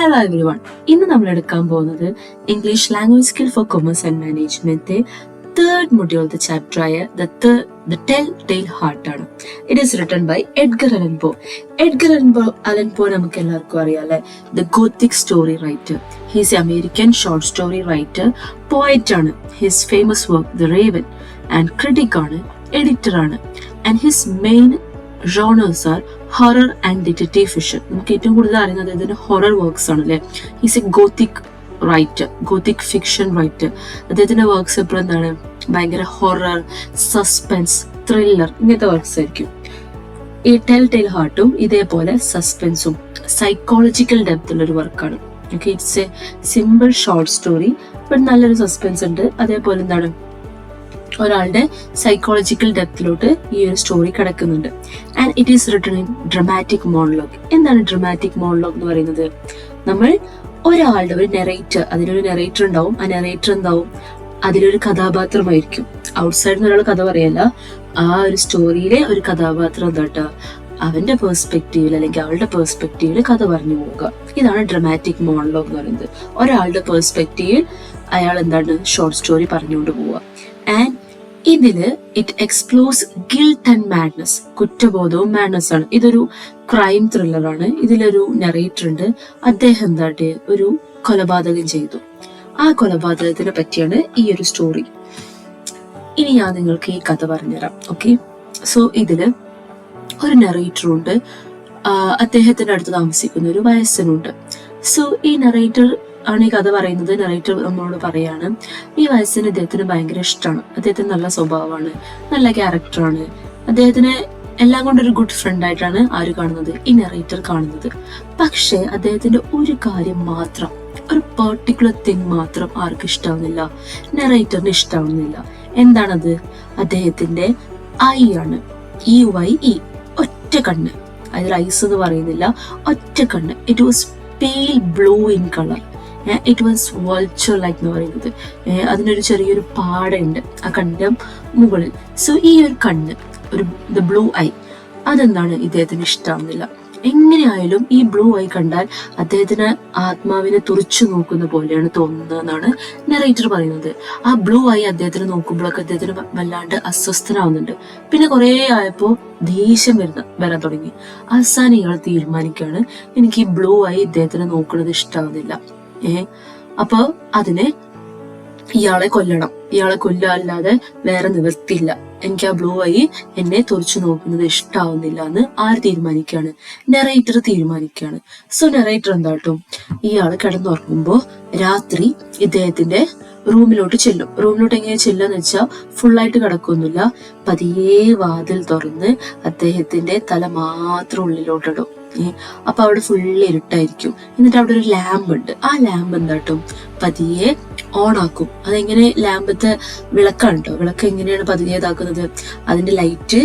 Hello every one. ഇന്ന് നമ്മൾ എടുക്കാൻ പോകുന്നത് English language skill for commerce and management third മൊഡ്യൂളത്തെ ചാപ്റ്റർ ആയ ദ ടെൽ ടെയിൽ ഹാർട്ട് ആണ്. It is written by Edgar Allan Poe. Edgar Allan Poe നമുക്ക് എല്ലാവർക്കും അറിയാം, the gothic story writer. He's a American short story writer, poet ആണ്. His famous work the Raven and critic ആണ്, editor ആണ്. And his main genres are horror and detective fiction. നമുക്ക് ഏറ്റവും കൂടുതൽ അറിയുന്നത് ഇതിന്റെ ഹൊറർ വർക്ക്സ് ആണ് അല്ലെ. Is A Gothic writer, Gothic fiction writer. അദ്ദേഹത്തിന്റെ വർക്ക്സ് എപ്പോഴും എന്താണ്, ഭയങ്കര ഹൊറർ, സസ്പെൻസ്, ത്രില്ലർ ഇങ്ങനത്തെ വർക്ക്സ് ആയിരിക്കും. ഈ ടെൽ ടെയിൽ ഹാർട്ടും ഇതേപോലെ സസ്പെൻസും സൈക്കോളജിക്കൽ ഡെപ്ത് ഉള്ള ഒരു വർക്കാണ്. Okay, it's A simple short story, but നല്ലൊരു സസ്പെൻസ് ഉണ്ട്. അതേപോലെ എന്താണ്, ഒരാളുടെ സൈക്കോളജിക്കൽ ഡെപ്തിലോട്ട് ഈ ഒരു സ്റ്റോറി കിടക്കുന്നുണ്ട്. And it is written in dramatic monologue. എന്താണ് ഡ്രമാറ്റിക് മോണോലോഗ് എന്ന് പറയുന്നത്? നമ്മൾ ഒരാളുടെ ഒരു നെറേറ്റർ, അതിലൊരു നെറേറ്റർ ഉണ്ടാവും. ആ നെറേറ്റർ എന്താവും, അതിലൊരു കഥാപാത്രമായിരിക്കും. ഔട്ട്സൈഡിൽ നിന്ന് ഒരാൾ കഥ പറയല്ല, ആ ഒരു സ്റ്റോറിയിലെ ഒരു കഥാപാത്രം എന്താട്ടാ, അവന്റെ പെർസ്പെക്റ്റീവിൽ അല്ലെങ്കിൽ അവളുടെ പെർസ്പെക്റ്റീവിൽ കഥ പറഞ്ഞു പോവുക. ഇതാണ് ഡ്രമാറ്റിക് മോണോലോഗ് എന്ന് പറയുന്നത്. ഒരാളുടെ പെർസ്പെക്റ്റീവിൽ അയാൾ എന്താണ് ഷോർട്ട് സ്റ്റോറി പറഞ്ഞുകൊണ്ട് പോവുക. ആൻഡ് ഇതില് it explores guilt and madness. കുറ്റബോധവും മാഡ്നസ് ആണ്. ഇതൊരു ക്രൈം ത്രില്ലർ ആണ്. ഇതിലൊരു നെറേറ്റർ ഉണ്ട്. അദ്ദേഹം എന്താട്ടെ ഒരു കൊലപാതകം ചെയ്തു. ആ കൊലപാതകത്തിനെ പറ്റിയാണ് ഈ ഒരു സ്റ്റോറി. ഇനി ഞാൻ നിങ്ങൾക്ക് ഈ കഥ പറഞ്ഞുതരാം. ഓക്കെ, സോ ഇതില് ഒരു നെറേറ്ററും ഉണ്ട്. അദ്ദേഹത്തിന്റെ അടുത്ത് താമസിക്കുന്ന ഒരു വയസ്സനുണ്ട്. സോ ഈ നെറേറ്റർ ആണ് ഈ കഥ പറയുന്നത്. നെറേറ്റർ നമ്മളോട് പറയാണ്, ഈ വയസ്സിന് ഇദ്ദേഹത്തിന് ഭയങ്കര ഇഷ്ടമാണ്, അദ്ദേഹത്തിന് നല്ല സ്വഭാവമാണ്, നല്ല ക്യാരക്ടറാണ്, അദ്ദേഹത്തിന് എല്ലാം കൊണ്ടൊരു ഗുഡ് ഫ്രണ്ട് ആയിട്ടാണ് ആര് കാണുന്നത്, ഈ നെറേറ്റർ കാണുന്നത്. പക്ഷെ അദ്ദേഹത്തിന്റെ ഒരു കാര്യം മാത്രം, ഒരു പെർട്ടിക്കുലർ തിങ് മാത്രം ആർക്ക് ഇഷ്ടാവുന്നില്ല, നെറേറ്ററിന് ഇഷ്ടാവുന്നില്ല. എന്താണത്? അദ്ദേഹത്തിന്റെ ഐ ആണ്. EYE, ഒറ്റ കണ്ണ്. അതിൽ ഐസ് എന്ന് പറയുന്നില്ല, ഒറ്റ കണ്ണ്. It was pale blue in colour. It was vulture like എന്ന് പറയുന്നത്. അതിനൊരു ചെറിയൊരു പാടയുണ്ട് ആ കണ്ണിന്റെ മുകളിൽ. സോ ഈ ഒരു കണ്ണ്, ഒരു ദ ബ്ലൂ ഐ, അതെന്താണ് ഇദ്ദേഹത്തിന് ഇഷ്ടാവുന്നില്ല. എങ്ങനെയായാലും ഈ ബ്ലൂ ഐ കണ്ടാൽ അദ്ദേഹത്തിന് ആത്മാവിനെ തുറച്ചു നോക്കുന്ന പോലെയാണ് തോന്നുന്നതെന്നാണ് നെറേറ്റർ പറയുന്നത്. ആ ബ്ലൂ ഐ അദ്ദേഹത്തിന് നോക്കുമ്പോഴൊക്കെ അദ്ദേഹത്തിന് വല്ലാണ്ട് അസ്വസ്ഥനാവുന്നുണ്ട്. പിന്നെ കുറെ ആയപ്പോ ദേഷ്യം വരാൻ തുടങ്ങി. അവസാനം ഇയാൾ തീരുമാനിക്കുകയാണ്, എനിക്ക് ഈ ബ്ലൂ ഐ ഇദ്ദേഹത്തിന് നോക്കുന്നത് ഇഷ്ടാവുന്നില്ല. അപ്പൊ അതിനെ ഇയാളെ കൊല്ലണം. ഇയാളെ കൊല്ലാല്ലാതെ വേറെ നിവൃത്തിയില്ല. എനിക്ക് ആ ബ്ലൂ ഐ എന്നെ തുറച്ചു നോക്കുന്നത് ഇഷ്ടാവുന്നില്ല എന്ന് ആര് തീരുമാനിക്കുകയാണ്? നെറേറ്റർ തീരുമാനിക്കുകയാണ്. സോ നെറേറ്റർ എന്താട്ടും, ഇയാള് കിടന്നുറങ്ങുമ്പോ രാത്രി ഇദ്ദേഹത്തിന്റെ റൂമിലോട്ട് ചെല്ലും. റൂമിലോട്ട് എങ്ങനെ ചെല്ലാന്ന് വെച്ചാൽ ഫുള്ളായിട്ട് കിടക്കൊന്നുമില്ല, പതിയെ വാതിൽ തുറന്ന് അദ്ദേഹത്തിന്റെ തല മാത്രം ഉള്ളിലോട്ടിടും. അപ്പൊ അവിടെ ഫുള്ള് ഇരുട്ടായിരിക്കും. എന്നിട്ട് അവിടെ ഒരു ലാമ്പ് ഉണ്ട്. ആ ലാമ്പ് എന്താട്ടും പതിയെ ഓൺ ആക്കും. അതെങ്ങനെ, ലാമ്പത്തെ വിളക്കാണ് കേട്ടോ. വിളക്ക് എങ്ങനെയാണ് പതിയെ ഇതാക്കുന്നത്? അതിന്റെ ലൈറ്റ്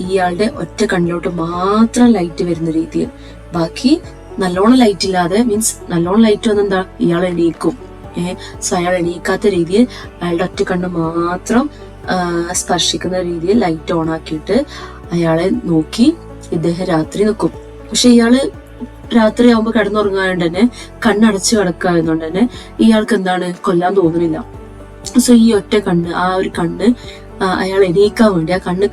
ഇയാളുടെ ഒറ്റ കണ്ണിലോട്ട് മാത്രം ലൈറ്റ് വരുന്ന രീതിയിൽ. ബാക്കി നല്ലോണം ലൈറ്റ് ഇല്ലാതെ, മീൻസ് നല്ലോണം ലൈറ്റ് വന്നെന്താ, ഇയാൾ എണീക്കും. സോ അയാൾ എണീക്കാത്ത രീതിയിൽ അയാളുടെ ഒറ്റ കണ്ണ് മാത്രം സ്പർശിക്കുന്ന രീതിയിൽ ലൈറ്റ് ഓൺ ആക്കിയിട്ട് അയാളെ നോക്കി ഇദ്ദേഹം രാത്രി നിൽക്കും. പക്ഷെ ഇയാള് രാത്രി ആവുമ്പോ കിടന്നുറങ്ങാണ്ട് തന്നെ, കണ്ണടച്ച് കിടക്കാവുന്നതുകൊണ്ട് തന്നെ ഇയാൾക്ക് എന്താണ്, കൊല്ലാൻ തോന്നുന്നില്ല. സോ ഈ ഒറ്റ കണ്ണ്, ആ ഒരു കണ്ണ് അയാൾ എണീക്കാൻ വേണ്ടി, ആ കണ്ണ്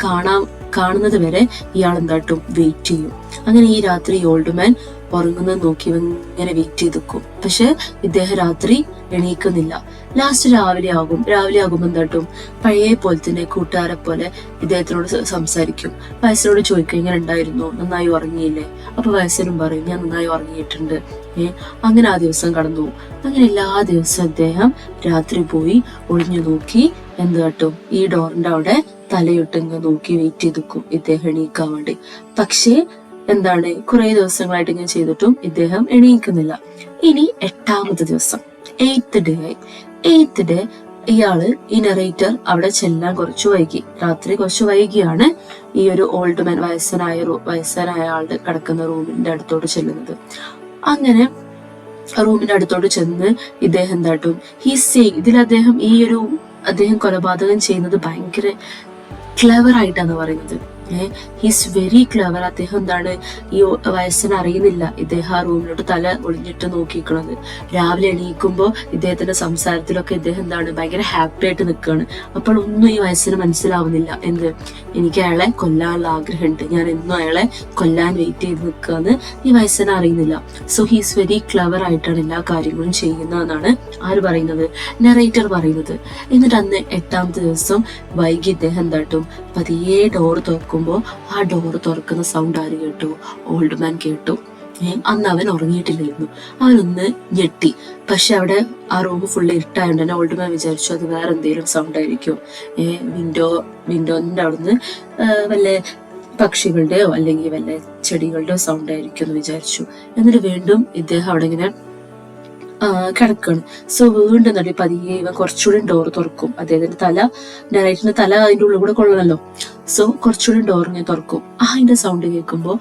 കാണുന്നത് വരെ ഇയാൾ എന്താട്ടും വെയിറ്റ് ചെയ്യും. അങ്ങനെ ഈ രാത്രി ഓൾഡ് മാൻ ഉറങ്ങുന്നത് നോക്കി ഇങ്ങനെ വെയിറ്റ് ചെയ്ത് നിൽക്കും. പക്ഷെ ഇദ്ദേഹം രാത്രി എണീക്കുന്നില്ല. ലാസ്റ്റ് രാവിലെ ആകുമ്പോ എന്താട്ടും പഴയ പോലെ തന്നെ കൂട്ടുകാരെ പോലെ ഇദ്ദേഹത്തിനോട് സംസാരിക്കും. വയസ്സിനോട് ചോദിക്കും, ഇങ്ങനെ ഉണ്ടായിരുന്നു, നന്നായി ഉറങ്ങിയില്ലേ? അപ്പൊ വയസ്സിനും പറയും, ഞാൻ നന്നായി ഉറങ്ങിയിട്ടുണ്ട്. അങ്ങനെ ആ ദിവസം കടന്നു പോകും. അങ്ങനെ എല്ലാ ദിവസവും അദ്ദേഹം രാത്രി പോയി ഒളിഞ്ഞു നോക്കി എന്താട്ടും ഈ ഡോറിന്റെ അവിടെ തലയിട്ടിങ്ങ് നോക്കി വെയിറ്റ് ചെയ്ത് നിൽക്കും ഇദ്ദേഹം എണീക്കാൻ വേണ്ടി. പക്ഷേ എന്താണ്, കുറെ ദിവസങ്ങളായിട്ട് ഇങ്ങനെ ചെയ്തിട്ടും ഇദ്ദേഹം എണീക്കുന്നില്ല. ഇനി 8ാമത്തെ ദിവസം, 8th ഡേ ആയി. 8th ഡേ ഇയാള്, ഈ നെറേറ്റർ അവിടെ ചെല്ലാൻ കുറച്ചു വൈകി. രാത്രി കുറച്ചു വൈകിയാണ് ഈ ഒരു ഓൾഡ് മാൻ, വയസ്സനായ ആളുടെ കിടക്കുന്ന റൂമിന്റെ അടുത്തോട്ട് ചെല്ലുന്നത്. അങ്ങനെ റൂമിന്റെ അടുത്തോട്ട് ചെന്ന് ഇദ്ദേഹം എന്താട്ടും ഇതിൽ അദ്ദേഹം കൊലപാതകം ചെയ്യുന്നത് ഭയങ്കര ക്ലെവർ ആയിട്ടാണ് പറയുന്നത്. He's very clever. അദ്ദേഹം എന്താണ് ഈ വയസ്സിന് അറിയുന്നില്ല ഇദ്ദേഹം ആ റൂമിലോട്ട് തല ഒളിഞ്ഞിട്ട് നോക്കിക്കണത്. രാവിലെ എണീക്കുമ്പോൾ ഇദ്ദേഹത്തിന്റെ സംസാരത്തിലൊക്കെ ഇദ്ദേഹം എന്താണ് ഭയങ്കര ഹാപ്പി ആയിട്ട് നിൽക്കുകയാണ്. അപ്പോൾ ഒന്നും ഈ വയസ്സിന് മനസ്സിലാവുന്നില്ല. എന്ത്, എനിക്ക് അയാളെ കൊല്ലാനുള്ള ആഗ്രഹമുണ്ട്, ഞാൻ എന്നും അയാളെ കൊല്ലാൻ വെയിറ്റ് ചെയ്ത് നിൽക്കുകയെന്ന് ഈ വയസ്സിന് അറിയുന്നില്ല. സോ ഹീസ് വെരി ക്ലവർ ആയിട്ടാണ് എല്ലാ കാര്യങ്ങളും ചെയ്യുന്നതെന്നാണ് ആര് പറയുന്നത്, നെറേറ്റർ പറയുന്നത്. എന്നിട്ട് അന്ന് 8ാമത്തെ ദിവസം വൈകി ഇദ്ദേഹം എന്താട്ടും പതിയെ ഡോറ് തുറക്കുമ്പോൾ ആ ഡോറ് തുറക്കുന്ന സൗണ്ട് ആര് കേട്ടു, ഓൾഡ് മാൻ കേട്ടു. അന്ന് അവൻ ഉറങ്ങിയിട്ടില്ലായിരുന്നു. അവനൊന്ന് ഞെട്ടി. പക്ഷെ അവിടെ ആ റൂം ഫുള്ള് ഇരുട്ടായതുകൊണ്ട് തന്നെ ഓൾഡ് മാൻ വിചാരിച്ചു അത് വേറെ എന്തെങ്കിലും സൗണ്ട് ആയിരിക്കും. വിൻഡോന്റെ അവിടുന്ന് വല്ല പക്ഷികളുടെയോ അല്ലെങ്കിൽ വല്ല ചെടികളുടെയോ സൗണ്ട് ആയിരിക്കും എന്ന് വിചാരിച്ചു. എന്നിട്ട് വീണ്ടും ഇദ്ദേഹം അവിടെ ഇങ്ങനെ കിടക്കാണ്. സോ വീണ്ടും നടി പതിയെ ഇവൻ കുറച്ചുകൂടി ഡോറ് തുറക്കും. അദ്ദേഹത്തിന്റെ തല, നറേറ്ററിന്റെ തല അതിന്റെ ഉള്ളിൽ കൂടെ കൊള്ളണല്ലോ. സോ കുറച്ചുകൂടി ഡോറിനെ തുറക്കും. അതിന്റെ സൗണ്ട് കേൾക്കുമ്പോ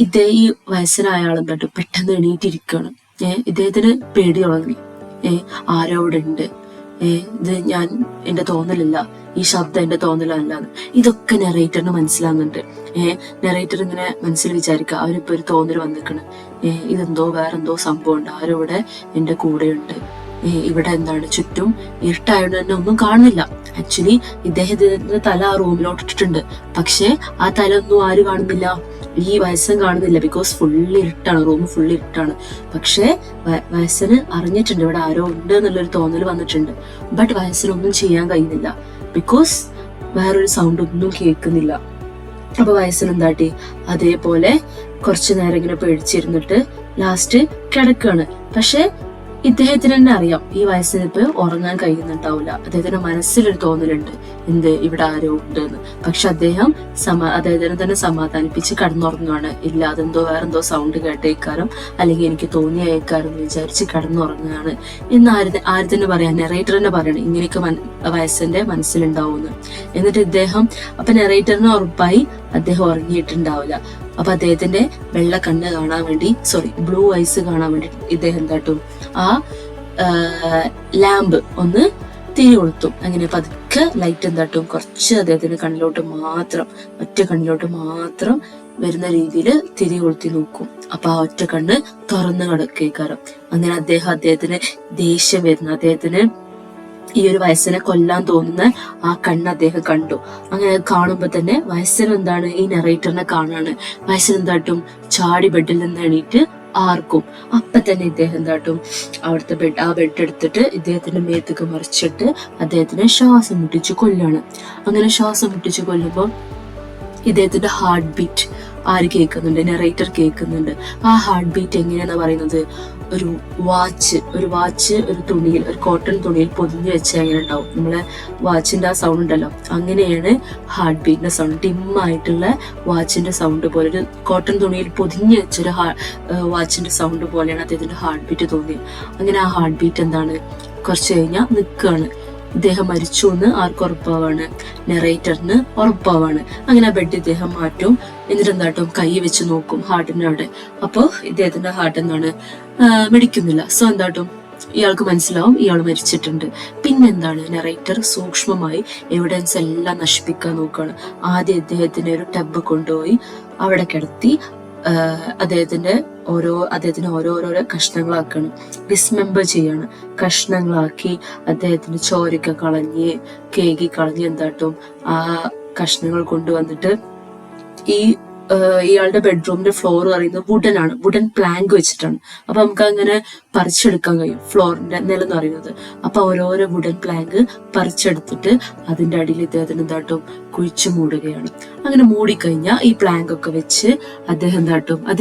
ഈ വയസ്സനായ ആളും കേട്ടു പെട്ടെന്ന് എണീറ്റിരിക്കുകയാണ്. ഇദ്ദേഹത്തിന് പേടി തുടങ്ങി. ആരോ അവിടെ ഉണ്ട്, ഇത് എന്റെ തോന്നലല്ല, ഈ ശബ്ദം എന്റെ തോന്നലല്ലാന്ന്. ഇതൊക്കെ നെറേറ്ററിന് മനസ്സിലാകുന്നുണ്ട്. നെറേറ്റർ ഇങ്ങനെ മനസ്സിൽ വിചാരിക്കുക അവരിപ്പോ ഒരു തോന്നൽ വന്നിക്കണ്, ഇതെന്തോ വേറെന്തോ സംഭവം ഉണ്ട്, ആരോ ഇവിടെ എന്റെ കൂടെയുണ്ട്, ഇവിടെ എന്താണ് ചുറ്റും ഇരുട്ടായതുകൊണ്ട് തന്നെ ഒന്നും കാണുന്നില്ല. ആക്ച്വലി ഇദ്ദേഹത്തിന്റെ തല ആ റൂമിലോട്ട് ഇട്ടിട്ടുണ്ട്. പക്ഷെ ആ തല ഒന്നും ആര് കാണുന്നില്ല, ഈ വയസ്സൻ കാണുന്നില്ല. ബിക്കോസ് ഫുള്ള് ഇരുട്ടാണ്, റൂം ഫുള്ള് ഇരുട്ടാണ്. പക്ഷെ വയസ്സന് അറിഞ്ഞിട്ടുണ്ട് ഇവിടെ ആരോ ഉണ്ട് എന്നുള്ളൊരു തോന്നൽ വന്നിട്ടുണ്ട്. ബട്ട് വയസ്സിനൊന്നും ചെയ്യാൻ കഴിയുന്നില്ല. ബിക്കോസ് വേറൊരു സൗണ്ട് ഒന്നും കേൾക്കുന്നില്ല. അപ്പൊ വയസ്സിന് എന്താട്ടി അതേപോലെ കുറച്ചു നേരം ഇങ്ങനെ പേടിച്ചിരുന്നിട്ട് ലാസ്റ്റ് കിടക്കാണ്. പക്ഷെ ഇദ്ദേഹത്തിന് തന്നെ അറിയാം ഈ വയസ്സിന് ഇപ്പൊ ഉറങ്ങാൻ കഴിയുന്നുണ്ടാവില്ല. അദ്ദേഹത്തിന്റെ മനസ്സിലൊരു തോന്നലുണ്ട്, എന്ത് ഇവിടെ ആരോ ഉണ്ട് എന്ന്. പക്ഷെ അദ്ദേഹം അദ്ദേഹത്തിനെ തന്നെ സമാധാനിപ്പിച്ച് കടന്നുറങ്ങുകയാണ്. ഇല്ല, അതെന്തോ വേറെന്തോ സൗണ്ട് കേട്ടേക്കാരം അല്ലെങ്കിൽ എനിക്ക് തോന്നിയേക്കാരം എന്ന് വിചാരിച്ച് കടന്നുറങ്ങുകയാണ് എന്ന് ആര് തന്നെ പറയാം, നെറേറ്റർ തന്നെ പറയണം ഇങ്ങനെയൊക്കെ വയസ്സിന്റെ മനസ്സിലുണ്ടാവുമെന്ന്. എന്നിട്ട് അപ്പൊ നെറേറ്ററിന് ഉറപ്പായി അദ്ദേഹം ഉറങ്ങിയിട്ടുണ്ടാവില്ല. അപ്പൊ അദ്ദേഹത്തിന്റെ വെള്ള കണ്ണ് കാണാൻ വേണ്ടി, ബ്ലൂ ഐസ് കാണാൻ വേണ്ടി ഇദ്ദേഹം എന്താട്ടും ആ ലാമ്പ് ഒന്ന് തിരി കൊളുത്തും. അങ്ങനെ പതുക്കെ ലൈറ്റ് എന്താട്ടും കുറച്ച് അദ്ദേഹത്തിന്റെ കണ്ണിലോട്ട് മാത്രം, ഒറ്റ കണ്ണിലോട്ട് മാത്രം വരുന്ന രീതിയിൽ തിരി കൊളുത്തി നോക്കും. അപ്പൊ ആ ഒറ്റ കണ്ണ് തുറന്നു കിടക്കേക്കാരം. അങ്ങനെ അദ്ദേഹത്തിന് ദേഷ്യം വരുന്നു. അദ്ദേഹത്തിന് ഈ ഒരു വയസ്സിനെ കൊല്ലാൻ തോന്നുന്ന ആ കണ്ണ് അദ്ദേഹം കണ്ടു. അങ്ങനെ കാണുമ്പോ തന്നെ വയസ്സിന് എന്താണ് ഈ നെറേറ്ററിനെ കാണാണ്. വയസ്സിന് എന്താട്ടും ചാടി ബെഡിൽ നിന്ന് എണീറ്റ് ആർക്കും. അപ്പൊ തന്നെ ഇദ്ദേഹം എന്താട്ടും അവിടുത്തെ ബെഡ് എടുത്തിട്ട് ഇദ്ദേഹത്തിന്റെ മേത്തേക്ക് മറിച്ചിട്ട് അദ്ദേഹത്തിനെ ശ്വാസം മുട്ടിച്ച് കൊല്ലാണ്. അങ്ങനെ ശ്വാസം മുട്ടിച്ച് കൊല്ലുമ്പോ ഇദ്ദേഹത്തിന്റെ ഹാർട്ട് ബീറ്റ് ആര് കേൾക്കുന്നുണ്ട്, നെറേറ്റർ കേൾക്കുന്നുണ്ട്. ആ ഹാർട്ട് ബീറ്റ് എങ്ങനെയാന്ന് പറയുന്നത്, ഒരു വാച്ച് ഒരു തുണിയിൽ, ഒരു കോട്ടൺ തുണിയിൽ പൊതിഞ്ഞു വെച്ചാൽ എങ്ങനെ ഉണ്ടാവും നമ്മളെ വാച്ചിന്റെ ആ സൗണ്ട് ഉണ്ടല്ലോ, അങ്ങനെയാണ് ഹാർട്ട് ബീറ്റിന്റെ സൗണ്ട്. ഡിമ്മായിട്ടുള്ള വാച്ചിന്റെ സൗണ്ട് പോലെ, ഒരു കോട്ടൺ തുണിയിൽ പൊതിഞ്ഞു വെച്ചൊരു വാച്ചിന്റെ സൗണ്ട് പോലെയാണ് അദ്ദേഹത്തിന്റെ ഹാർട്ട് ബീറ്റ് തോന്നിയത്. അങ്ങനെ ആ ഹാർട്ട് ബീറ്റ് എന്താണ് കുറച്ച് കഴിഞ്ഞാൽ നിൽക്കുകയാണ്. ഇദ്ദേഹം മരിച്ചു എന്ന് ആർക്ക് ഉറപ്പാവാണ്, നെറേറ്ററിന് ഉറപ്പാവാണ്. അങ്ങനെ ആ ബെഡ് ഇദ്ദേഹം മാറ്റും. എന്നിട്ട് എന്താട്ടും കൈ വെച്ച് നോക്കും ഹാർട്ടിന്റെ അവിടെ. അപ്പൊ ഇദ്ദേഹത്തിന്റെ ഹാർട്ട് എന്താണ് മിടിക്കുന്നില്ല. സോ എന്താട്ടും ഇയാൾക്ക് മനസ്സിലാവും ഇയാൾ മരിച്ചിട്ടുണ്ട്. പിന്നെന്താണ് നെറേറ്റർ സൂക്ഷ്മമായി എവിഡൻസ് എല്ലാം നശിപ്പിക്കാൻ നോക്കുകയാണ്. ആദ്യം ഇദ്ദേഹത്തിന്റെ ഒരു ടബ് കൊണ്ടുപോയി അവിടെ കിടത്തി അദ്ദേഹത്തിന് ഓരോരോ കഷ്ണങ്ങളാക്കണം, ഡിസ്മെമ്പർ ചെയ്യാണ്. കഷ്ണങ്ങളാക്കി അദ്ദേഹത്തിന് ചോരൊക്കെ കളഞ്ഞ് കേകി കളഞ്ഞ് എന്താട്ടും ആ കഷ്ണങ്ങൾ കൊണ്ടുവന്നിട്ട് ഇയാളുടെ ബെഡ്റൂമിന്റെ ഫ്ലോർ പറയുന്നത് വുഡൻ പ്ലാങ്ക് വെച്ചിട്ടാണ്. അപ്പൊ നമുക്ക് അങ്ങനെ പറിച്ചെടുക്കാൻ കഴിയും ഫ്ലോറിന്റെ നിലം പറയുന്നത്. അപ്പൊ ഓരോരോ വുഡൻ പ്ലാങ്ക് പറിച്ചെടുത്തിട്ട് അതിന്റെ അടിയിൽ ഇദ്ദേഹത്തിന് എന്താട്ടും കുഴിച്ചു മൂടുകയാണ്. അങ്ങനെ മൂടിക്കഴിഞ്ഞാൽ ഈ പ്ലാങ്ക് ഒക്കെ വെച്ച് അദ്ദേഹം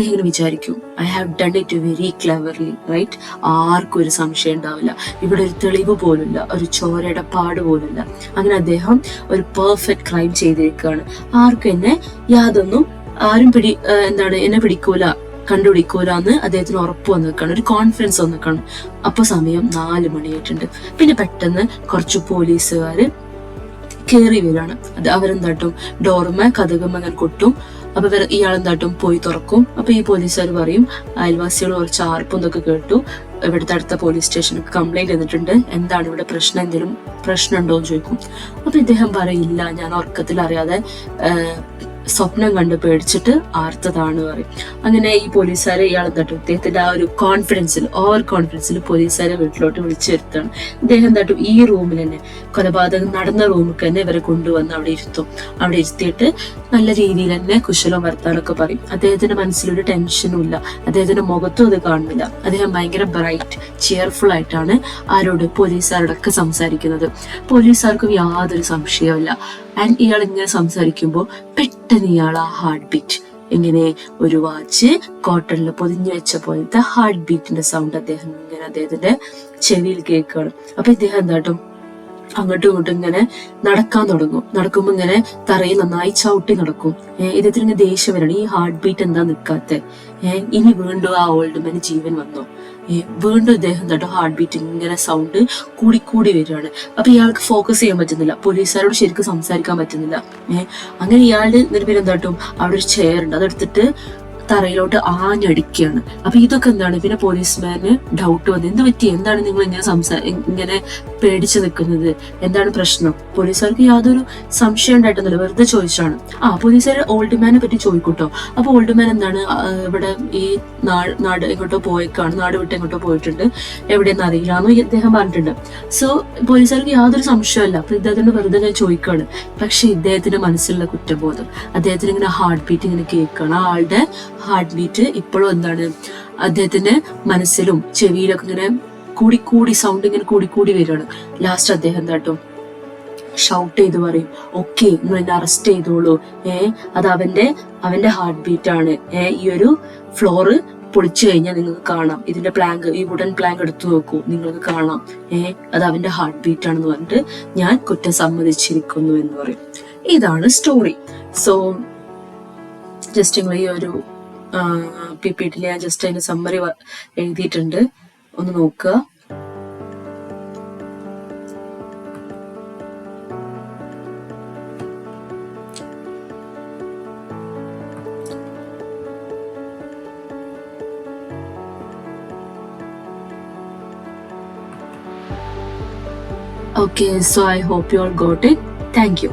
ഇങ്ങനെ വിചാരിക്കും, I have done it very cleverly, right? ആർക്കും ഒരു സംശയം ഉണ്ടാവില്ല, ഇവിടെ ഒരു തെളിവ് പോലില്ല, ഒരു ചോരയുടെ പാട് പോലില്ല. അങ്ങനെ അദ്ദേഹം ഒരു പെർഫെക്റ്റ് ക്രൈം ചെയ്തിരിക്കുകയാണ്. ആരും എന്നെ കണ്ടുപിടിക്കൂല എന്ന് അദ്ദേഹത്തിന് ഉറപ്പ് വന്നിരിക്കണം, ഒരു കോൺഫിഡൻസ് വന്നിരിക്കണം. അപ്പൊ സമയം 4 മണിയായിട്ടുണ്ട്. പിന്നെ പെട്ടെന്ന് കുറച്ച് പോലീസുകാര് കയറി വരികയാണ്. അവരെന്താട്ടും ഡോറുമേ കഥകും അങ്ങനെ കൊട്ടും. അപ്പൊ ഇയാളെന്താട്ടും പോയി തുറക്കും. അപ്പൊ ഈ പോലീസുകാർ പറയും, അയൽവാസികൾ കുറച്ച് ആർപ്പും ഇതൊക്കെ കേട്ടു, ഇവിടുത്തെ അടുത്ത പോലീസ് സ്റ്റേഷനിൽ കംപ്ലൈന്റ് ചെയ്തിട്ടുണ്ട്, എന്താണ് ഇവിടെ പ്രശ്നം ഉണ്ടോ എന്ന് ചോദിക്കും. അപ്പൊ ഇദ്ദേഹം പറയില്ല, ഞാൻ ഉറക്കത്തിൽ അറിയാതെ സ്വപ്നം കണ്ട് പേടിച്ചിട്ട് ആർത്തതാണ് പറയും. അങ്ങനെ ഈ പോലീസുകാരെ ഇയാൾ എന്താട്ടും ഇദ്ദേഹത്തിന്റെ ആ ഒരു ഓവർ കോൺഫിഡൻസിൽ പോലീസുകാരെ വീട്ടിലോട്ട് വിളിച്ചു വരുത്താണ്. ഇദ്ദേഹം എന്താട്ടും ഈ റൂമിൽ തന്നെ, കൊലപാതകം നടന്ന റൂമിൽ തന്നെ ഇവരെ കൊണ്ടുവന്ന് അവിടെ ഇരുത്തും. അവിടെ ഇരുത്തിയിട്ട് നല്ല രീതിയിൽ തന്നെ കുശലം വർത്താനൊക്കെ പറയും. അദ്ദേഹത്തിന്റെ മനസ്സിലൊരു ടെൻഷനും ഇല്ല, അദ്ദേഹത്തിന്റെ മുഖത്തും അത് കാണുന്നില്ല. അദ്ദേഹം ഭയങ്കര ബ്രൈറ്റ് ചെയർഫുൾ ആയിട്ടാണ് പോലീസുകാരോടൊക്കെ സംസാരിക്കുന്നത്. പോലീസുകാർക്കും യാതൊരു സംശയമില്ല. ആൻഡ് ഇയാൾ ഇങ്ങനെ സംസാരിക്കുമ്പോൾ പെട്ടെന്ന് ഇയാൾ ആ ഹാർട്ട് ബീറ്റ്, ഇങ്ങനെ ഒരു വാച്ച് കോട്ടണിൽ പൊതിഞ്ഞു വെച്ച പോലത്തെ ഹാർട്ട് ബീറ്റിന്റെ സൗണ്ട് അദ്ദേഹത്തിന്റെ ചെവിയിൽ കേൾക്കുകയാണ്. അപ്പൊ ഇദ്ദേഹം എന്താട്ടും അങ്ങോട്ടും ഇങ്ങോട്ടും ഇങ്ങനെ നടക്കാൻ തുടങ്ങും. നടക്കുമ്പോ ഇങ്ങനെ തറയിൽ നന്നായി ചവിട്ടി നടക്കും. ഇദ്ദേഹത്തിന് ഇങ്ങനെ ദേഷ്യം വരണം, ഈ ഹാർട്ട് ബീറ്റ് എന്താ നിൽക്കാത്തെ, ഇനി വീണ്ടും ആ ഓൾഡ് മാന് ജീവൻ വന്നോ. വീണ്ടും ഇദ്ദേഹം എന്താട്ടോ ഹാർട്ട് ബീറ്റ് ഇങ്ങനെ സൗണ്ട് കൂടി വരികയാണ്. അപ്പൊ ഇയാൾക്ക് ഫോക്കസ് ചെയ്യാൻ പറ്റുന്നില്ല, പോലീസുകാരോട് ശരിക്കും സംസാരിക്കാൻ പറ്റുന്നില്ല. അങ്ങനെ ഇയാളുടെ പിന്നെ എന്താട്ടും അവിടെ ഒരു ചെയർ ഉണ്ട്, അതെടുത്തിട്ട് തറയിലോട്ട് ആഞ്ഞടിക്കുകയാണ്. അപ്പൊ ഇതൊക്കെ എന്താണ്, പിന്നെ പോലീസ്മാന് ഡൗട്ട് വന്നു, എന്ത് പറ്റി, എന്താണ് നിങ്ങൾ ഇങ്ങനെ പേടിച്ചു നിൽക്കുന്നത്, എന്താണ് പ്രശ്നം? പോലീസുകാർക്ക് യാതൊരു സംശയം ഉണ്ടായിട്ടൊന്നുമില്ല, വെറുതെ ചോദിച്ചാണ്. പോലീസുകാർ ഓൾഡ് മാനെ പറ്റി ചോദിക്കൂട്ടോ. അപ്പൊ ഓൾഡ് മാൻ എന്താണ് ഇവിടെ ഈ നാട് എങ്ങോട്ടോ പോയേക്കാണ്, നാട് വിട്ട് എങ്ങോട്ടോ പോയിട്ടുണ്ട്, എവിടെയെന്ന് അറിയില്ലാന്ന് ഇദ്ദേഹം പറഞ്ഞിട്ടുണ്ട്. സോ പോലീസുകാർക്ക് യാതൊരു സംശയമല്ല. അപ്പൊ ഇദ്ദേഹത്തിന് വെറുതെ ഞാൻ ചോദിക്കാണ്. പക്ഷെ ഇദ്ദേഹത്തിന്റെ മനസ്സിലുള്ള കുറ്റബോധം, അദ്ദേഹത്തിന് ഇങ്ങനെ ഹാർട്ട് ബീറ്റ് ഇങ്ങനെ കേൾക്കുകയാണ്. ആ ആളുടെ ഹാർട്ട് ബീറ്റ് ഇപ്പോഴും എന്താണ് അദ്ദേഹത്തിന്റെ മനസ്സിലും ചെവിയിലൊക്കെ ഇങ്ങനെ കൂടി സൗണ്ട് ഇങ്ങനെ കൂടി വരികയാണ്. ലാസ്റ്റ് അദ്ദേഹം എന്താട്ടും ഷൗട്ട് ചെയ്ത് പറയും, ഓക്കെ നിങ്ങൾ എന്നെ അറസ്റ്റ് ചെയ്തോളൂ, അത് അവന്റെ ഹാർട്ട് ബീറ്റ് ആണ്, ഈ ഒരു ഫ്ലോറ് പൊളിച്ചു കഴിഞ്ഞാൽ നിങ്ങൾക്ക് കാണാം, ഇതിന്റെ ഈ വുഡൻ പ്ലാങ്ക് എടുത്തു നോക്കൂ, നിങ്ങൾക്ക് കാണാം, അത് അവന്റെ ഹാർട്ട് ബീറ്റ് ആണെന്ന് പറഞ്ഞിട്ട് ഞാൻ കുറ്റം സമ്മതിച്ചിരിക്കുന്നു എന്ന് പറയും. ഇതാണ് സ്റ്റോറി. സോ ജസ്റ്റ് നിങ്ങൾ ഈ ഒരു PPT ഞാൻ ജസ്റ്റ് അതിന്റെ സമ്മറി എഴുതിയിട്ടുണ്ട്, ഒന്ന് നോക്കുക. Okay, so I hope you all got it. Thank you.